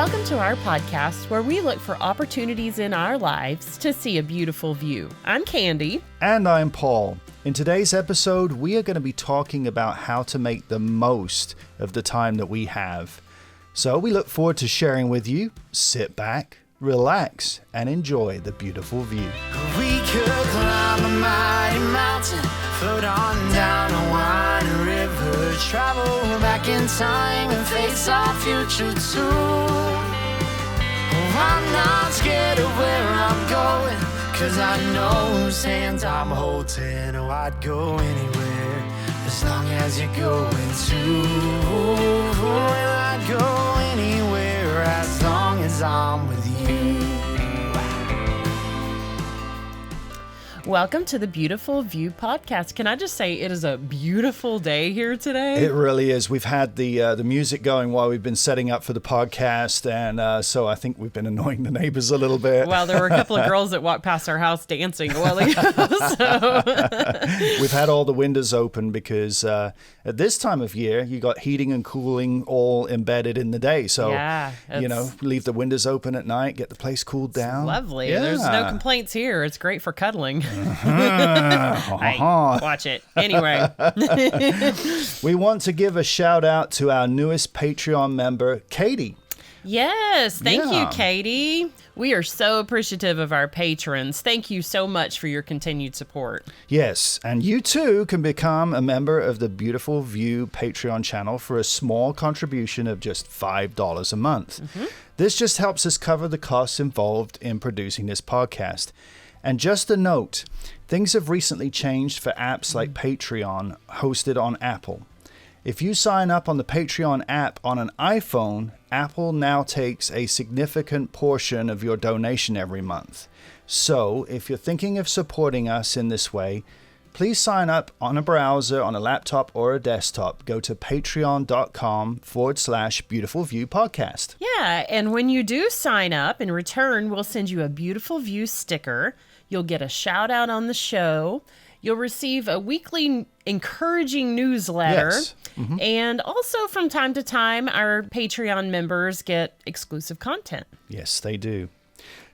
Welcome to our podcast where we look for opportunities in our lives to see a beautiful view. I'm Candy. And I'm Paul. In today's episode, we are going to be talking about how to make the most of the time that we have. So we look forward to sharing with you. Sit back, relax, and enjoy the beautiful view. We could climb a mighty mountain, float on down a winding river, travel back in time and face our future too. Oh, I'm not scared of where I'm going, 'cause I know whose hands I'm holding. Oh, I'd go anywhere as long as you're going to. Well, I'd go anywhere as long as I'm with you. Welcome to the Beautiful View podcast. Can I just say it is a beautiful day here today? It really is. We've had the music going while we've been setting up for the podcast, and so I think we've been annoying the neighbors a little bit. Well, there were a couple of girls that walked past our house dancing a while ago. So. We've had all the windows open because at this time of year, you got heating and cooling all embedded in the day. So, yeah, leave the windows open at night, get the place cooled down. Lovely. Yeah. There's no complaints here. It's great for cuddling. Hey, watch it. Anyway. We want to give a shout out to our newest Patreon member, Katie. Yes. Thank Yeah. you, Katie. We are so appreciative of our patrons. Thank you so much for your continued support. Yes, and you too can become a member of the Beautiful View Patreon channel for a small contribution of just $5 a month. Mm-hmm. This just helps us cover the costs involved in producing this podcast. And just a note, things have recently changed for apps like Patreon hosted on Apple. If you sign up on the Patreon app on an iPhone, Apple now takes a significant portion of your donation every month. So if you're thinking of supporting us in this way, please sign up on a browser, on a laptop or a desktop. Go to patreon.com/Beautiful View Podcast. Yeah, and when you do sign up, in return, we'll send you a Beautiful View sticker. You'll get a shout out on the show. You'll receive a weekly encouraging newsletter. Yes. Mm-hmm. And also from time to time, our Patreon members get exclusive content. Yes, they do.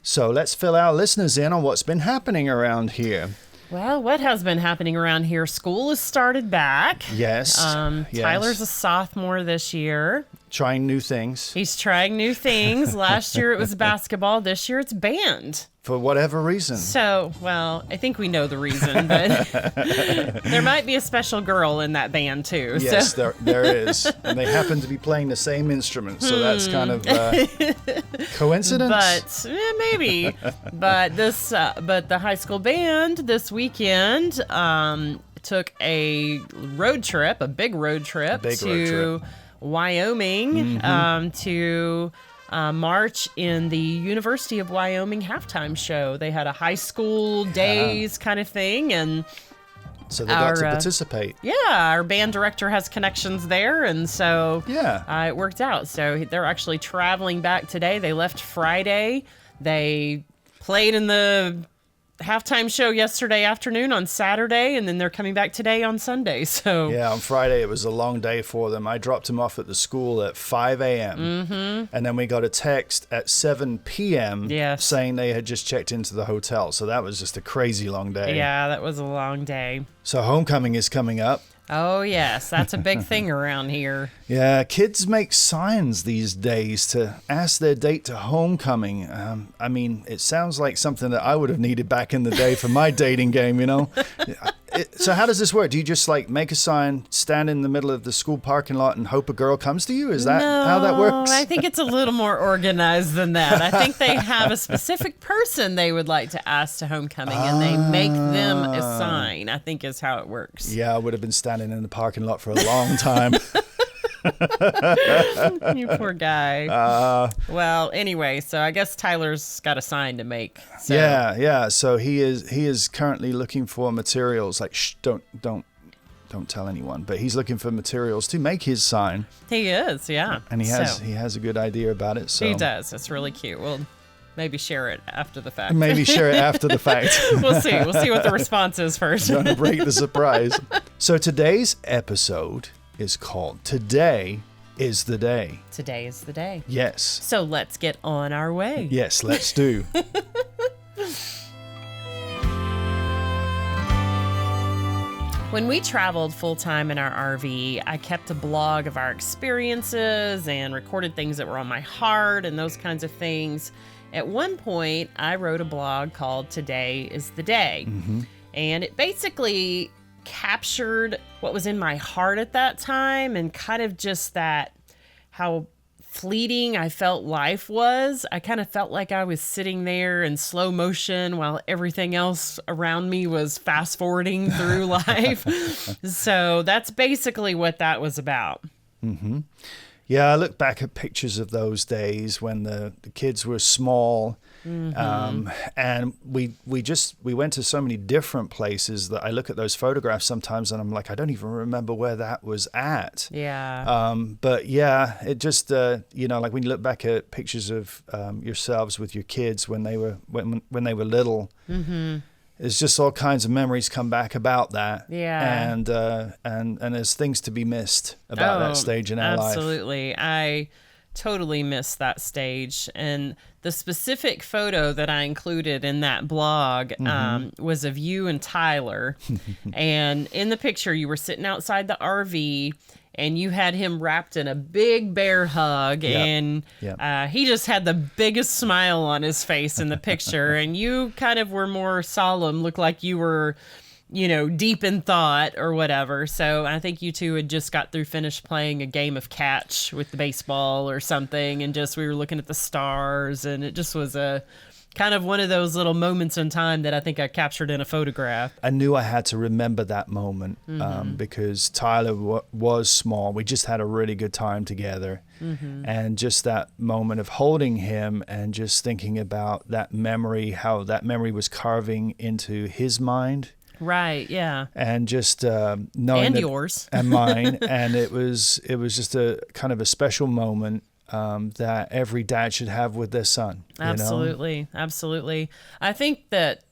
So let's fill our listeners in on what's been happening around here. Well, what has been happening around here? School has started back. Yes. Yes. Tyler's a sophomore this year. Trying new things. He's trying new things. Last year it was basketball. This year it's band. For whatever reason. So, well, I think we know the reason, but there might be a special girl in that band too. Yes, so. there is. And they happen to be playing the same instrument, so that's kind of coincidence. But maybe. But the high school band this weekend took a big road trip to Wyoming to march in the University of Wyoming halftime show. They had a high school days kind of thing, and so they got to participate. Our band director has connections there, and so it worked out. So they're actually traveling back today. They left Friday. They played in the halftime show yesterday afternoon on Saturday, and then they're coming back today on Sunday. So yeah, on Friday it was a long day for them. I dropped them off at the school at 5 a.m. And then we got a text at 7 p.m. saying they had just checked into the hotel. So that was just a crazy long day. Yeah, that was a long day. So homecoming is coming up. Oh, yes. That's a big thing around here. Yeah, kids make signs these days to ask their date to homecoming. I mean, it sounds like something that I would have needed back in the day for my dating game, you know? So how does this work? Do you just like make a sign, stand in the middle of the school parking lot and hope a girl comes to you? Is that how that works? I think it's a little more organized than that. I think they have a specific person they would like to ask to homecoming, and they make them a sign, I think is how it works. Yeah, I would have been standing in the parking lot for a long time. You poor guy. Well, anyway, so I guess Tyler's got a sign to make. So. Yeah. So he is currently looking for materials. Like, don't tell anyone. But he's looking for materials to make his sign. He is, yeah. And he has a good idea about it. So he does. It's really cute. We'll maybe share it after the fact. We'll see what the response is first. Trying to break the surprise. So today's episode is called Today is the day. Today is the day. Yes. So let's get on our way. Yes, let's do. When we traveled full-time in our RV, I kept a blog of our experiences and recorded things that were on my heart and those kinds of things. At one point, I wrote a blog called Today is the Day. And it basically captured what was in my heart at that time and kind of just that how fleeting I felt life was. I kind of felt like I was sitting there in slow motion while everything else around me was fast forwarding through life. So that's basically what that was about. Yeah, I look back at pictures of those days when the kids were small, and we went to so many different places that I look at those photographs sometimes and I'm like, I don't even remember where that was at. Yeah. But yeah, it just like when you look back at pictures of yourselves with your kids when they were little. It's just all kinds of memories come back about that. Yeah. And there's things to be missed about that stage in our life. Absolutely. I totally missed that stage. And the specific photo that I included in that blog was of you and Tyler. And in the picture, you were sitting outside the RV and you had him wrapped in a big bear hug, and he just had the biggest smile on his face in the picture, and you kind of were more solemn, looked like you were, deep in thought or whatever. So I think you two had just got through finished playing a game of catch with the baseball or something, and just we were looking at the stars, and it just was a kind of one of those little moments in time that I think I captured in a photograph. I knew I had to remember that moment because Tyler was small. We just had a really good time together. And just that moment of holding him and just thinking about that memory, how that memory was carving into his mind. Right, yeah. And just knowing and that, yours. and mine. And it was just a kind of a special moment that every dad should have with their son. Absolutely. Absolutely. I think that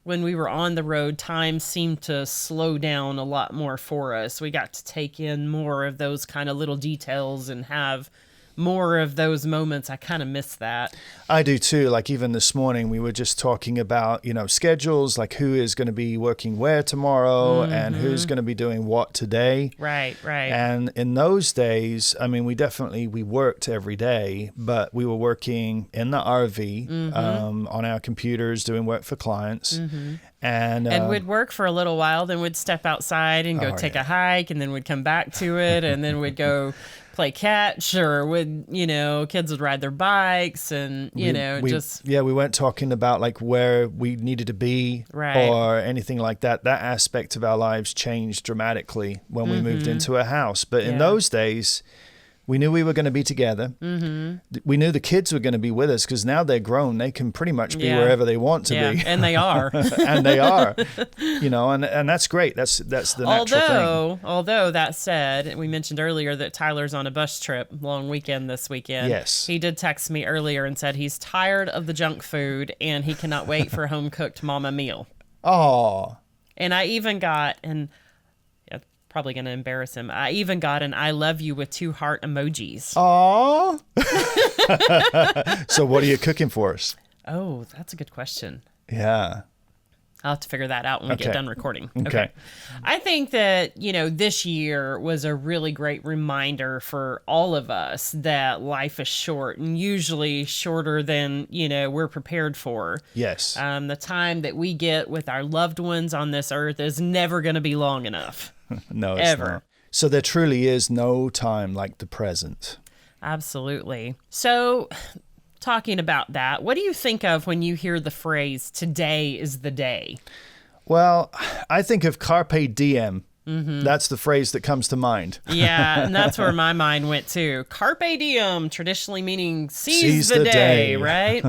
when we were on the road, time seemed to slow down a lot more for us. We got to take in more of those kind of little details and have more of those moments. I kind of miss that. I do too. Like even this morning, we were just talking about, schedules, like who is going to be working where tomorrow and who's going to be doing what today. Right. And in those days, I mean, we worked every day, but we were working in the RV on our computers, doing work for clients. And we'd work for a little while, then we'd step outside and go take a hike, and then we'd come back to it, and then we'd go play catch, or kids would ride their bikes, and we weren't talking about like where we needed to be or anything like that. That aspect of our lives changed dramatically when we moved into a house. But in those days, we knew we were going to be together. We knew the kids were going to be with us because now they're grown. They can pretty much be wherever they want to be. And they are. And they are. And that's great. That's the natural thing. Although that said, we mentioned earlier that Tyler's on a bus trip, long weekend this weekend. Yes. He did text me earlier and said he's tired of the junk food and he cannot wait for a home-cooked mama meal. Oh. And I even got, probably going to embarrass him, I even got an I love you with 2 heart emojis. Aww. So what are you cooking for us? Oh, that's a good question. Yeah. I'll have to figure that out when we get done recording. Okay. I think that, this year was a really great reminder for all of us that life is short and usually shorter than, we're prepared for. Yes. The time that we get with our loved ones on this earth is never going to be long enough. No, it's ever. not. So there truly is no time like the present. Absolutely. So, talking about that, what do you think of when you hear the phrase, today is the day? Well, I think of carpe diem. That's the phrase that comes to mind. Yeah, and that's where my mind went too. Carpe diem, traditionally meaning seize the day, right?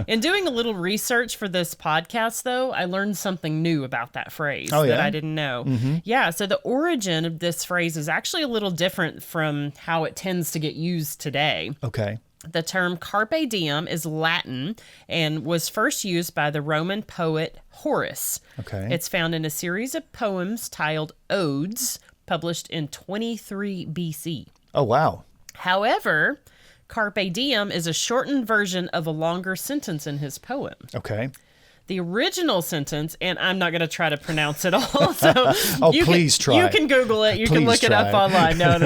In doing a little research for this podcast, though, I learned something new about that phrase that I didn't know. Yeah, so the origin of this phrase is actually a little different from how it tends to get used today. Okay. The term carpe diem is Latin and was first used by the Roman poet Horace. Okay. It's found in a series of poems titled Odes, published in 23 BC. Oh, wow. However, carpe diem is a shortened version of a longer sentence in his poem. Okay. The original sentence, and I'm not going to try to pronounce it all. So please try. You can Google it. You can look it up try. online. No.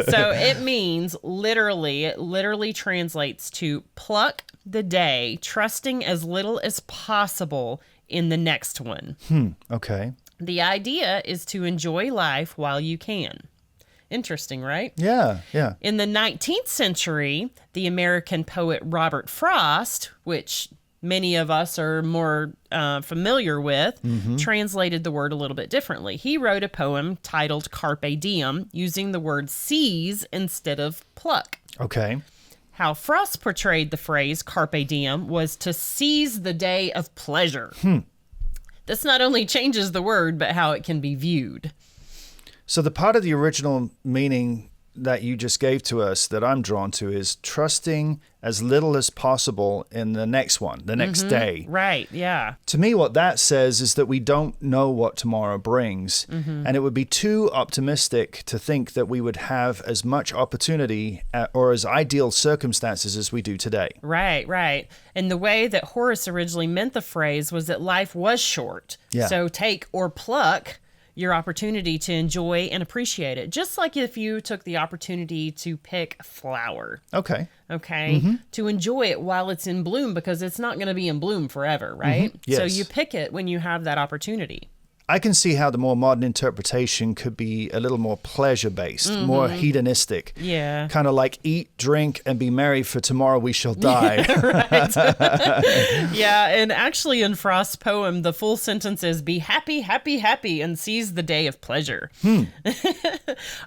So it means it literally translates to pluck the day, trusting as little as possible in the next one. Okay. The idea is to enjoy life while you can. Interesting, right? Yeah. In the 19th century, the American poet Robert Frost, which many of us are more familiar with, translated the word a little bit differently. He wrote a poem titled Carpe Diem, using the word seize instead of pluck. Okay. How Frost portrayed the phrase carpe diem was to seize the day of pleasure. This not only changes the word, but how it can be viewed. So the part of the original meaning that you just gave to us that I'm drawn to is trusting as little as possible in the next one, the next day. Right, yeah. To me, what that says is that we don't know what tomorrow brings. And it would be too optimistic to think that we would have as much opportunity or as ideal circumstances as we do today. Right. And the way that Horace originally meant the phrase was that life was short. Yeah. So take or pluck your opportunity to enjoy and appreciate it. Just like if you took the opportunity to pick a flower. Okay. To enjoy it while it's in bloom, because it's not going to be in bloom forever, right? Yes. So you pick it when you have that opportunity. I can see how the more modern interpretation could be a little more pleasure-based, more hedonistic. Yeah. Kind of like eat, drink, and be merry, for tomorrow we shall die. Yeah, and actually in Frost's poem, the full sentence is be happy, happy, happy, and seize the day of pleasure.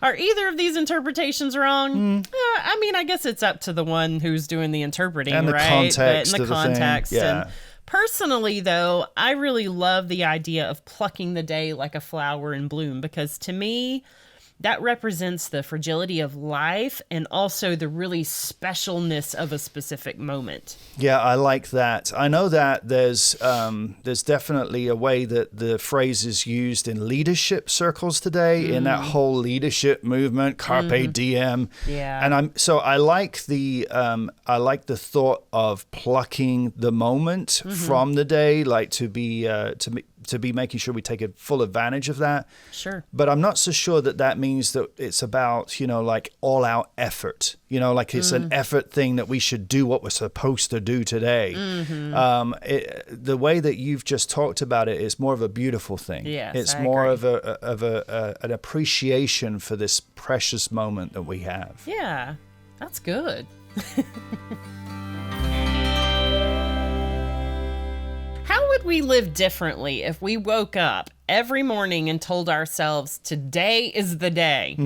Are either of these interpretations wrong? I mean, I guess it's up to the one who's doing the interpreting, And the right? context But in of the the thing, context. yeah. And personally, though, I really love the idea of plucking the day like a flower in bloom, because to me, that represents the fragility of life and also the really specialness of a specific moment. Yeah, I like that. I know that there's definitely a way that the phrase is used in leadership circles today, in that whole leadership movement, carpe diem. Yeah. And I like the thought of plucking the moment from the day, like to be making sure we take a full advantage of that. Sure. But I'm not so sure that means that it's about, like all out effort, like it's an effort thing that we should do what we're supposed to do today. The way that you've just talked about it is more of a beautiful thing. Yes, it's I more agree. of an appreciation for this precious moment that we have. Yeah, that's good. How would we live differently if we woke up every morning and told ourselves, today is the day?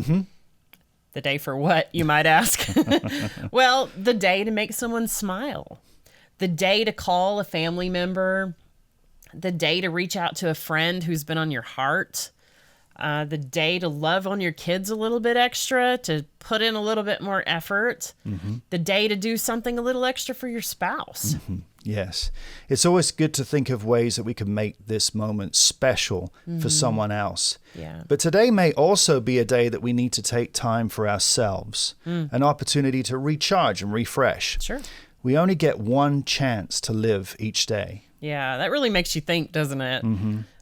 The day for what, you might ask? Well, the day to make someone smile. The day to call a family member. The day to reach out to a friend who's been on your heart. The day to love on your kids a little bit extra, to put in a little bit more effort. The day to do something a little extra for your spouse. Yes. It's always good to think of ways that we can make this moment special for someone else. Yeah. But today may also be a day that we need to take time for ourselves, an opportunity to recharge and refresh. Sure. We only get one chance to live each day. Yeah, that really makes you think, doesn't it?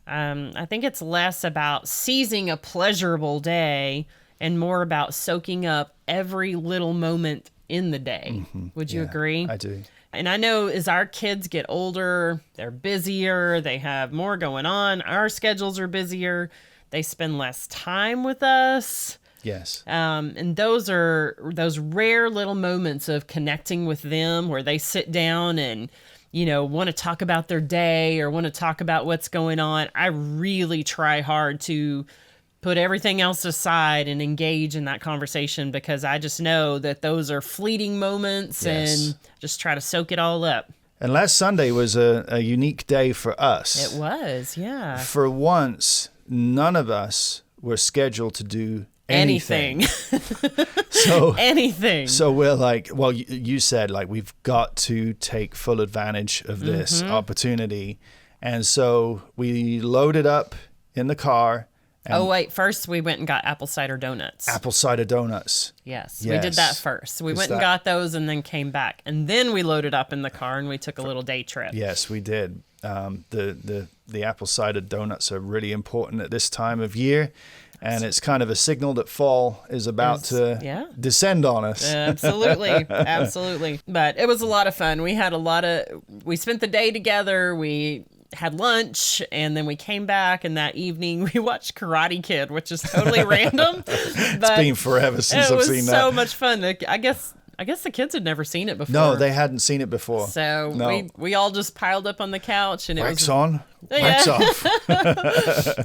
I think it's less about seizing a pleasurable day and more about soaking up every little moment in the day. Would you agree? I do. And I know as our kids get older, they're busier, they have more going on, our schedules are busier, they spend less time with us. Yes. And those are those rare little moments of connecting with them where they sit down and, want to talk about their day or want to talk about what's going on. I really try hard to put everything else aside and engage in that conversation, because I just know that those are fleeting moments. Yes. And just try to soak it all up. And last Sunday was a unique day for us. It was, yeah. For once, none of us were scheduled to do anything. So Anything. So we're like, well, you said like we've got to take full advantage of this opportunity. And so we loaded up in the car Oh, wait. First, we went and got apple cider donuts. Apple cider donuts. Yes, we did that first. We went and got those and then came back. And then we loaded up in the car and we took a little day trip. Yes, we did. The apple cider donuts are really important at this time of year. And it's kind of a signal that fall is about to descend on us. Absolutely. Absolutely. But it was a lot of fun. We spent the day together. We had lunch, and then we came back, and that evening we watched Karate Kid, which is totally random. But it's been forever since I've seen that. It was so much fun. I guess the kids had never seen it before. No, they hadn't seen it before. So we all just piled up on the couch, and wax on, wax off.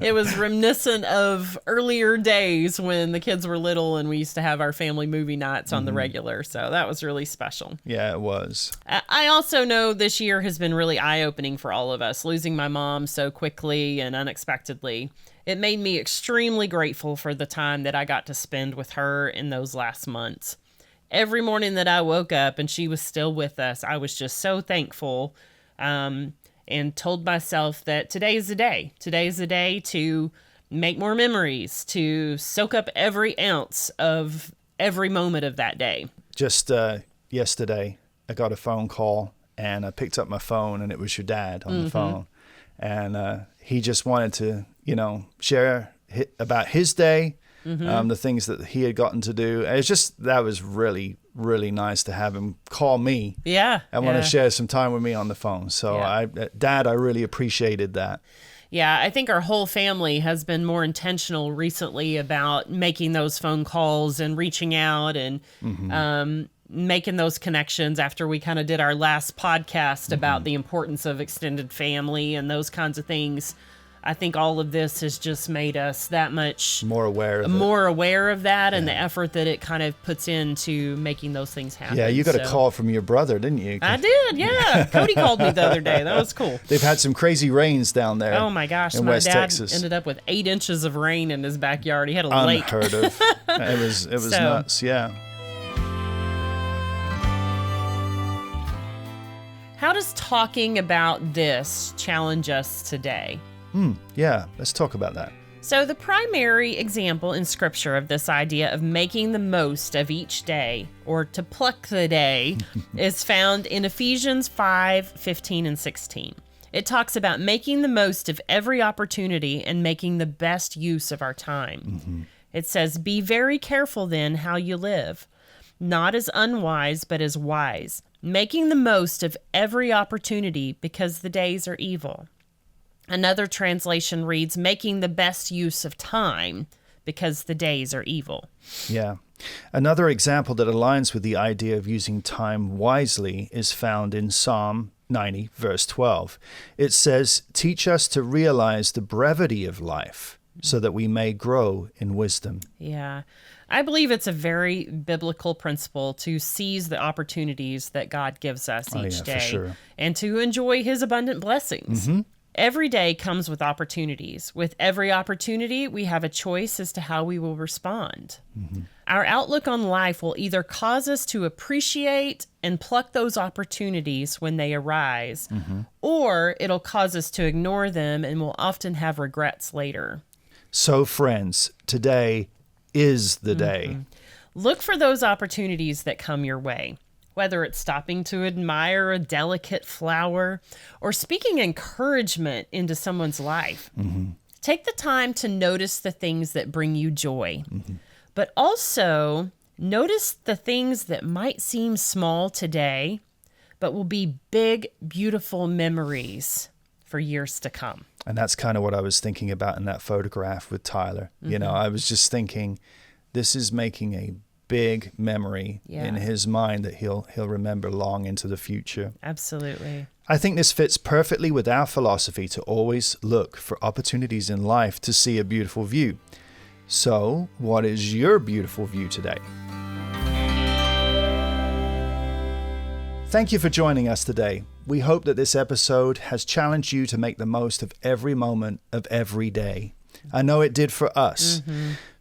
It was reminiscent of earlier days when the kids were little and we used to have our family movie nights on the regular. So that was really special. Yeah, it was. I also know this year has been really eye-opening for all of us, losing my mom so quickly and unexpectedly. It made me extremely grateful for the time that I got to spend with her in those last months. Every morning that I woke up and she was still with us, I was just so thankful, and told myself that today is the day. Today is the day to make more memories, to soak up every ounce of every moment of that day. Just yesterday, I got a phone call, and I picked up my phone, and it was your dad on the phone. And he just wanted to, share about his day, the things that he had gotten to do. That was really, really nice to have him call me. Yeah. And want to share some time with me on the phone. So Dad, I really appreciated that. Yeah, I think our whole family has been more intentional recently about making those phone calls and reaching out and making those connections after we kind of did our last podcast about the importance of extended family and those kinds of things. I think all of this has just made us that much more aware of that and the effort that it kind of puts into making those things happen. Yeah, you got a call from your brother, didn't you? I did, yeah. Cody called me the other day. That was cool. They've had some crazy rains down there. Oh my gosh, in my West dad Texas. ended up with 8 inches of rain in his backyard. He had a lake. Unheard of. It was nuts, yeah. How does talking about this challenge us today? Yeah, let's talk about that. So the primary example in Scripture of this idea of making the most of each day, or to pluck the day, is found in Ephesians 5:15 and 16. It talks about making the most of every opportunity and making the best use of our time. It says, "Be very careful then how you live, not as unwise, but as wise, making the most of every opportunity because the days are evil." Another translation reads, "Making the best use of time because the days are evil." Yeah. Another example that aligns with the idea of using time wisely is found in Psalm 90, verse 12. It says, "Teach us to realize the brevity of life so that we may grow in wisdom." Yeah. I believe it's a very biblical principle to seize the opportunities that God gives us each day for sure. and to enjoy his abundant blessings. Every day comes with opportunities. With every opportunity, we have a choice as to how we will respond. Our outlook on life will either cause us to appreciate and pluck those opportunities when they arise, or it'll cause us to ignore them and we'll often have regrets later. So, friends, today is the day. Look for those opportunities that come your way. Whether it's stopping to admire a delicate flower or speaking encouragement into someone's life. Take the time to notice the things that bring you joy, but also notice the things that might seem small today, but will be big, beautiful memories for years to come. And that's kind of what I was thinking about in that photograph with Tyler. I was just thinking, this is making a big memory in his mind that he'll remember long into the future. Absolutely. I think this fits perfectly with our philosophy to always look for opportunities in life to see a beautiful view. So, what is your beautiful view today? Thank you for joining us today. We hope that this episode has challenged you to make the most of every moment of every day. I know it did for us.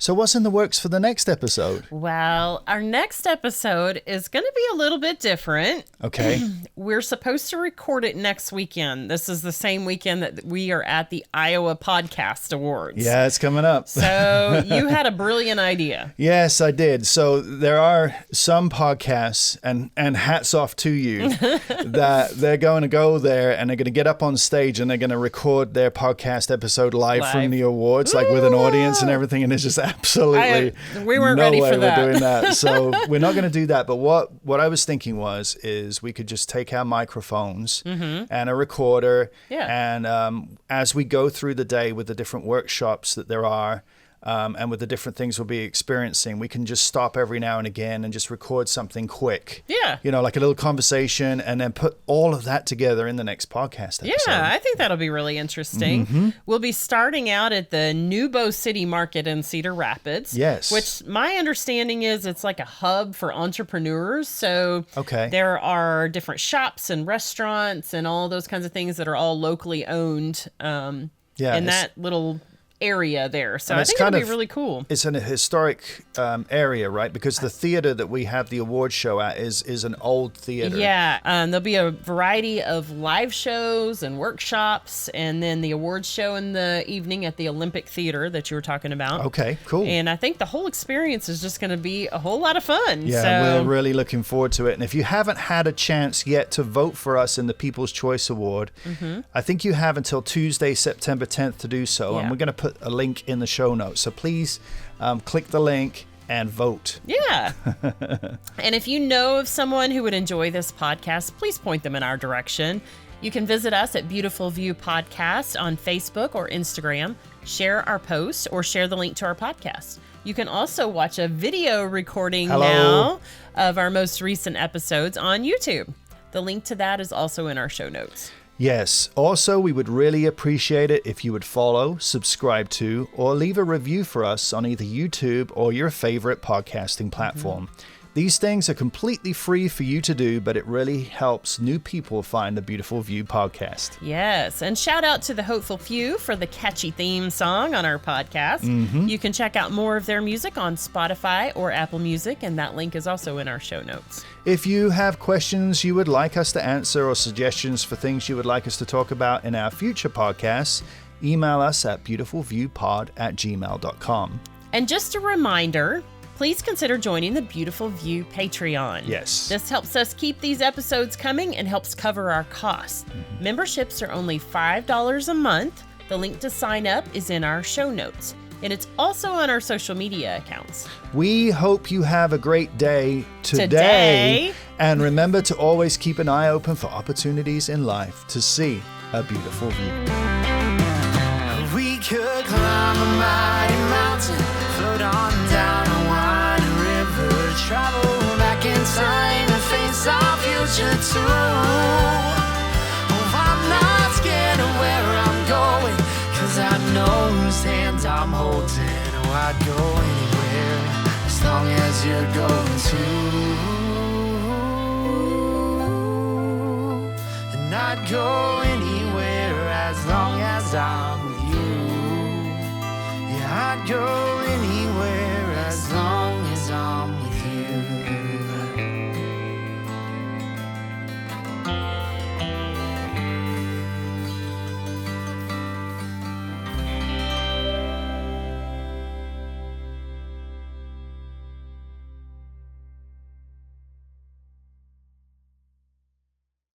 So what's in the works for the next episode? Well, our next episode is going to be a little bit different. Okay. We're supposed to record it next weekend. This is the same weekend that we are at the Iowa Podcast Awards. Yeah, it's coming up. So you had a brilliant idea. Yes, I did. So there are some podcasts, and hats off to you, that they're going to go there and they're going to get up on stage and they're going to record their podcast episode live from the awards, like with an audience and everything. And it's just absolutely we weren't no ready way for that. we're doing that. So we're not going to do that. But what I was thinking is we could just take our microphones and a recorder, and as we go through the day with the different workshops that there are, and with the different things we'll be experiencing, we can just stop every now and again and just record something quick. Yeah. You know, like a little conversation, and then put all of that together in the next podcast episode. Yeah, I think that'll be really interesting. We'll be starting out at the Nubo City Market in Cedar Rapids. Yes. Which my understanding is it's like a hub for entrepreneurs. So there are different shops and restaurants and all those kinds of things that are all locally owned in that little area there. So I think it'll be really cool. It's an historic area, right? Because the theater that we have the award show at is an old theater. Yeah. There'll be a variety of live shows and workshops, and then the awards show in the evening at the Olympic Theater that you were talking about. Okay, cool. And I think the whole experience is just going to be a whole lot of fun. Yeah, we're really looking forward to it. And if you haven't had a chance yet to vote for us in the People's Choice Award, I think you have until Tuesday, September 10th to do so. And we're going to put a link in the show notes. So please click the link and vote. Yeah. And if you know of someone who would enjoy this podcast, please point them in our direction. You can visit us at Beautiful View Podcast on Facebook or Instagram, share our posts, or share the link to our podcast. You can also watch a video recording now of our most recent episodes on YouTube. The link to that is also in our show notes. Yes. Also, we would really appreciate it if you would follow, subscribe to, or leave a review for us on either YouTube or your favorite podcasting platform. These things are completely free for you to do, but it really helps new people find the Beautiful View podcast. Yes, and shout out to the Hopeful Few for the catchy theme song on our podcast. You can check out more of their music on Spotify or Apple Music, and that link is also in our show notes. If you have questions you would like us to answer or suggestions for things you would like us to talk about in our future podcasts, email us at beautifulviewpod@gmail.com. And just a reminder, please consider joining the Beautiful View Patreon. Yes. This helps us keep these episodes coming and helps cover our costs. Memberships are only $5 a month. The link to sign up is in our show notes. And it's also on our social media accounts. We hope you have a great day today. And remember to always keep an eye open for opportunities in life to see a beautiful view. We could climb a mighty mountain, float on down a winding river, travel back in time and face our future too. Oh, I'm not scared of where I'm going, 'cause I know whose hands I'm holding. Oh, I'd go anywhere as long as you're going to. And I'd go anywhere as long as I'm with you. Yeah, I'd go